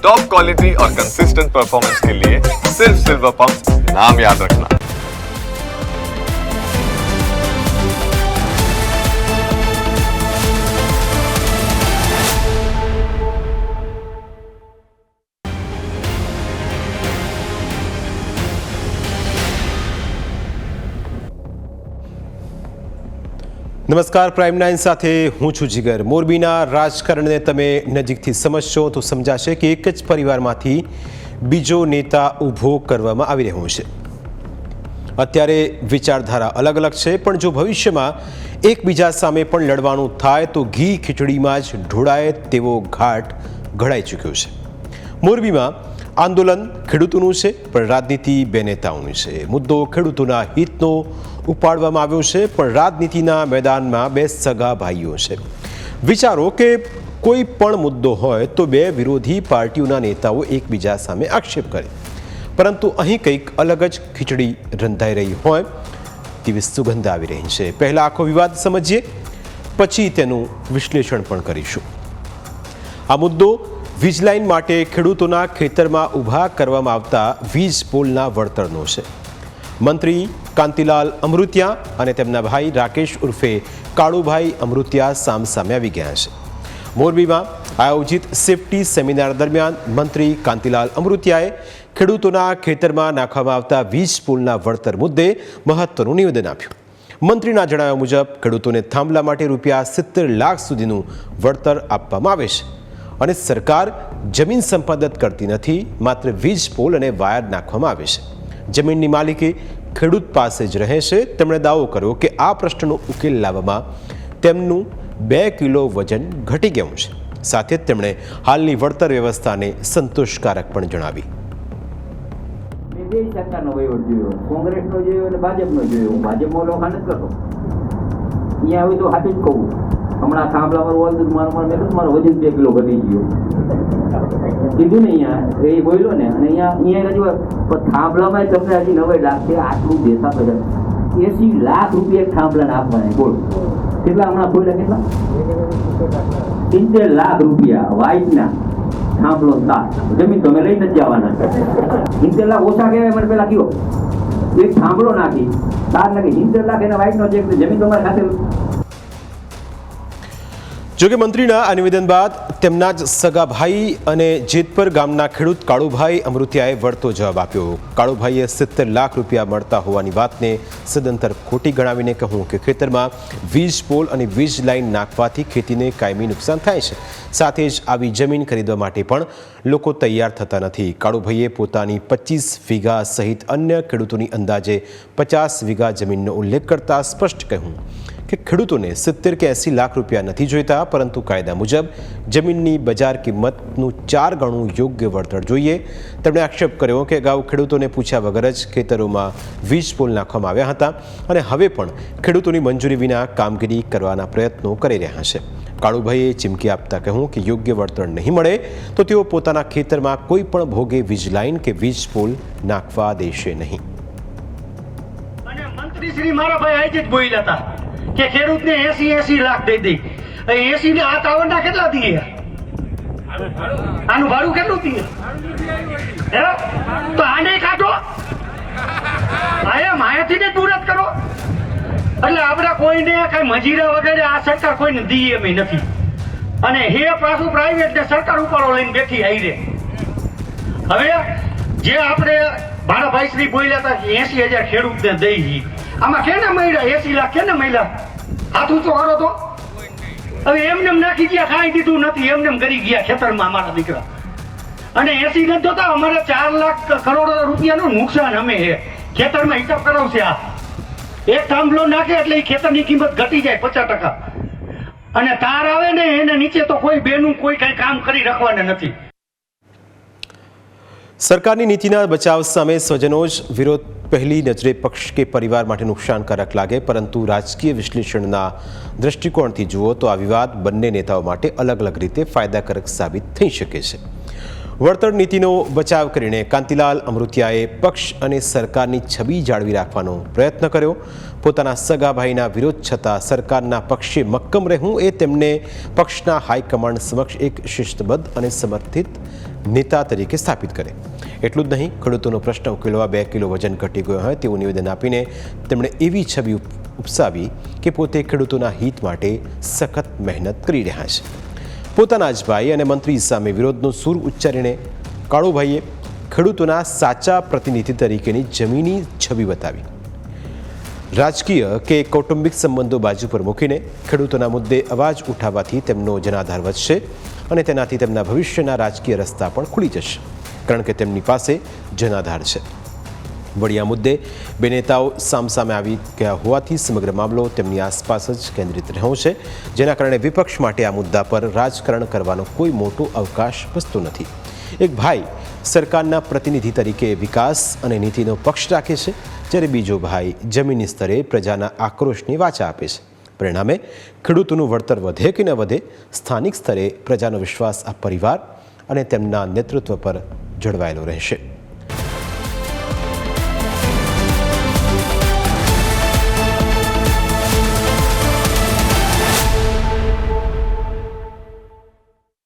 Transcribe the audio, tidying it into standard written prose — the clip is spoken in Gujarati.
टॉप क्वालिटी और कंसिस्टेंट परफॉर्मेंस के लिए सिर्फ सिल्वर पंप नाम याद रखना। નમસ્કાર, પ્રાઇમ 9 સાથે હું છું જીગર। મોરબીના રાજકારણને તમે નજીકથી સમજશો તો સમજાશે કે એક જ પરિવારમાંથી બીજો નેતા ઊભો કરવામાં આવી રહ્યો છે। અત્યારે વિચારધારા અલગ અલગ છે, પણ જો ભવિષ્યમાં એકબીજા સામે પણ લડવાનું થાય તો ઘી ખીચડીમાં જ ઢોળાય તેવો ઘાટ ઘડાઈ ચૂક્યો છે। મોરબીમાં આંદોલન ખેડૂતોનું છે, પણ રાજનીતિ બે નેતાઓની છે। મુદ્દો ખેડૂતોના હિતનો ઉપાડવામાં આવ્યો છે, પણ રાજનીતિના મેદાનમાં બે સગા ભાઈઓ છે। વિચારો કે કોઈ પણ મુદ્દો હોય તો બે વિરોધી પાર્ટીઓના નેતાઓ એકબીજા સામે આક્ષેપ કરે, પરંતુ અહીં કંઈક અલગ જ ખીચડી રંધાઈ રહી હોય તેવી સુગંધ આવી રહી છે। પહેલા આખો વિવાદ સમજીએ, પછી તેનું વિશ્લેષણ પણ કરીશું। આ મુદ્દો વીજ લાઇન માટે ખેડૂતોના ખેતરમાં ઊભા કરવામાં આવતા વીજ પોલના વળતરનો છે। મંત્રી કાંતિલાલ અમૃતિયા અને તેમના ભાઈ રાકેશ ઉર્ફે કાળુભાઈ અમૃતિયા સામસામે આવી ગયા છે। મોરબીમાં આયોજિત સેફટી સેમિનાર દરમિયાન મંત્રી કાંતિલાલ અમૃતિયાએ ખેડૂતોના ખેતરમાં નાખવામાં આવતા વીજ પોલના વળતર મુદ્દે મહત્વનું નિવેદન આપ્યું। મંત્રીના જણાવ્યા મુજબ ખેડૂતોને થાંભલા માટે રૂપિયા 70 લાખ સુધીનું વળતર આપવામાં આવે છે અને સરકાર જમીન સંપાદન કરતી નથી, માત્ર વીજ પોલ અને વાયર નાખવામાં આવે છે। જમીનની માલિકી ખેડૂત પાસે જ રહે છે। તેમણે દાવો કર્યો કે આ પ્રશ્નનો ઉકેલ લાવવામાં તેમનું 2 કિલો વજન ઘટી ગયું છે। સાથે જ તેમણે હાલની વળતર વ્યવસ્થાને સંતોષકારક પણ જણાવી। સરકારનો વહીવટ જોયો, કોંગ્રેસનો જોયો અને ભાજપનો જોયો। હું ભાજપમાં લોખા નથી કરતો, અહીંયા આવી તો સાચું જ કહું। હમણાં થાંભલા પર વળતું મારો વજન 2 કિલો ઘટી ગયો કીધું ને, અહીંયા એ બોલ્યો ને, અને અહીંયા રજૂઆત થાંભલામાં તમને હજી 90 લાખ છે। આટલું દેશા બધા 80 લાખ રૂપિયા એક થાંભલાને આપવાના, બોલ કેટલા હમણાં બોલ્યા, કેટલા 70 લાખ રૂપિયા વાઇટના થાંભલો તાર જમીન તમે લઈ નથી જવાના। 70 લાખ ઓછા કહેવાય મને પેલા કયો, એક થાંભલો નાખી તાર નાખી 70 લાખ એના વાઇટનો ચેક, જમીન તમારે ખાતે। જોકે મંત્રીના આ નિવેદન બાદ તેમના જ સગા ભાઈ અને જેતપર ગામના ખેડૂત કાળુભાઈ અમૃતિયાએ વળતો જવાબ આપ્યો। કાળુભાઈએ 70 લાખ રૂપિયા મળતા હોવાની વાતને સદંતર ખોટી ગણાવીને કહ્યું કે ખેતરમાં વીજ પોલ અને વીજ લાઇન નાખવાથી ખેતીને કાયમી નુકસાન થાય છે, સાથે જ આવી જમીન ખરીદવા માટે પણ લોકો તૈયાર થતા નથી। કાળુભાઈએ પોતાની 25 વીઘા સહિત અન્ય ખેડૂતોની અંદાજે 50 વીઘા જમીનનો ઉલ્લેખ કરતા સ્પષ્ટ કહ્યું કે ખેડૂતોને 70 કે 80 લાખ રૂપિયા નથી જોઈતા, પરંતુ કાયદા મુજબ જમીનની બજાર કિંમતનું 4 ગણું યોગ્ય વળતર જોઈએ। તેમણે આક્ષેપ કર્યો કે અગાઉ ખેડૂતોને પૂછ્યા વગર જ ખેતરોમાં વીજ પોલ નાખવામાં આવ્યા હતા અને હવે પણ ખેડૂતોની મંજૂરી વિના કામગીરી કરવાના પ્રયત્નો કરી રહ્યા છે। કાળુભાઈએ ચીમકી આપતા કહ્યું કે યોગ્ય વળતર નહીં મળે તો તેઓ પોતાના ખેતરમાં કોઈ પણ ભોગે વીજ લાઇન કે વીજ પોલ નાખવા દેશે નહીં। અને મંત્રી શ્રી મારા ભાઈ આજે જ બોલ્યા હતા કે ખેડૂતને 80 લાખ દઈ દે। 80 ને 58 કેટલા દીએ? આનું ભાડું કેટલું દીએ? તો આને કાઢો, માયાથી ને દૂર જ કરો। એટલે આપણે કોઈને કઈ મજીરા વગેરે આ સરકાર કોઈને દીએ એમ નથી, અને હે પાછું પ્રાઇવેટ ને સરકાર ઉપાડો લઈને બેઠી આવી રે। હવે જે આપણે મારા ભાઈ શ્રી બોલ્યા હતા કે 80,000 ખેડૂતને દઈ, આમાં કેને મળ્યા 80 લાખ? કેને મળ્યા? હાથું તો કરો તો। હવે એમને નાખી ગયા, ખાઈ દીધું નથી, એમને કરી ગયા ખેતરમાં અમારા દીકરા। અને 80 નથી જોતા, અમારે 4 લાખ કરોડ રૂપિયાનું નુકસાન અમે ખેતરમાં હિસાબ કરાવશે। આ એક થાંભલો નાખે એટલે એ ખેતરની કિંમત ઘટી જાય 50%, અને તાર આવે ને એને નીચે તો કોઈ બેનું કોઈ કઈ કામ કરી રાખવાના નથી। સરકારની નીતિના બચાવ સામે સ્વજનો જ વિરોધ પહેલી નજરે પક્ષ કે પરિવાર માટે નુકસાનકારક લાગે, પરંતુ રાજકીય વિશ્લેષણના દૃષ્ટિકોણથી જુઓ તો આ વિવાદ બંને નેતાઓ માટે અલગ અલગ રીતે ફાયદાકારક સાબિત થઈ શકે છે। વળતર નીતિનો બચાવ કરીને કાંતિલાલ અમૃતિયાએ પક્ષ અને સરકારની છબી જાળવી રાખવાનો પ્રયત્ન કર્યો। પોતાના સગા ભાઈના વિરોધ છતાં સરકારના પક્ષે મક્કમ રહેવું એ તેમને પક્ષના હાઈકમાન્ડ સમક્ષ એક શિસ્તબદ્ધ અને સમર્થિત નેતા તરીકે સ્થાપિત કરે. એટલું જ નહીં, ખેડૂતોનો પ્રશ્ન ઉકેલવા 2 કિલો વજન ઘટી ગયો હોય તેવું નિવેદન આપીને તેમણે એવી છબી ઉપસાવી કે પોતે ખેડૂતોના હિત માટે સખત મહેનત કરી રહ્યા છે. પોતાના જ ભાઈ અને મંત્રી સામે વિરોધનો સૂર ઉચ્ચારીને કાળુભાઈએ ખેડૂતોના સાચા પ્રતિનિધિ તરીકેની જમીની છબી બતાવી. રાજકીય કે કૌટુંબિક સંબંધો બાજુ પર મૂકીને ખેડૂતોના મુદ્દે અવાજ ઉઠાવવાથી તેમનો જનાધાર વધશે અને તેનાથી તેમના ભવિષ્યના રાજકીય રસ્તા પણ ખુલી જશે, કારણ કે તેમની પાસે જનાધાર છે. વળી આ મુદ્દે બે નેતાઓ સામસામે આવી ગયા હોવાથી સમગ્ર મામલો તેમની આસપાસ જ કેન્દ્રિત રહ્યો છે, જેના કારણે વિપક્ષ માટે આ મુદ્દા પર રાજકારણ કરવાનો કોઈ મોટો અવકાશ બચતો નથી. એક ભાઈ સરકારના પ્રતિનિધિ તરીકે વિકાસ અને નીતિનો પક્ષ રાખે છે, જ્યારે બીજો ભાઈ જમીની સ્તરે પ્રજાના આક્રોશની વાચા આપે છે. પરિણામે ખેડૂતોનું વળતર વધે કે ન વધે, સ્થાનિક સ્તરે પ્રજાનો વિશ્વાસ આ પરિવાર અને તેમના નેતૃત્વ પર જળવાયેલો રહેશે.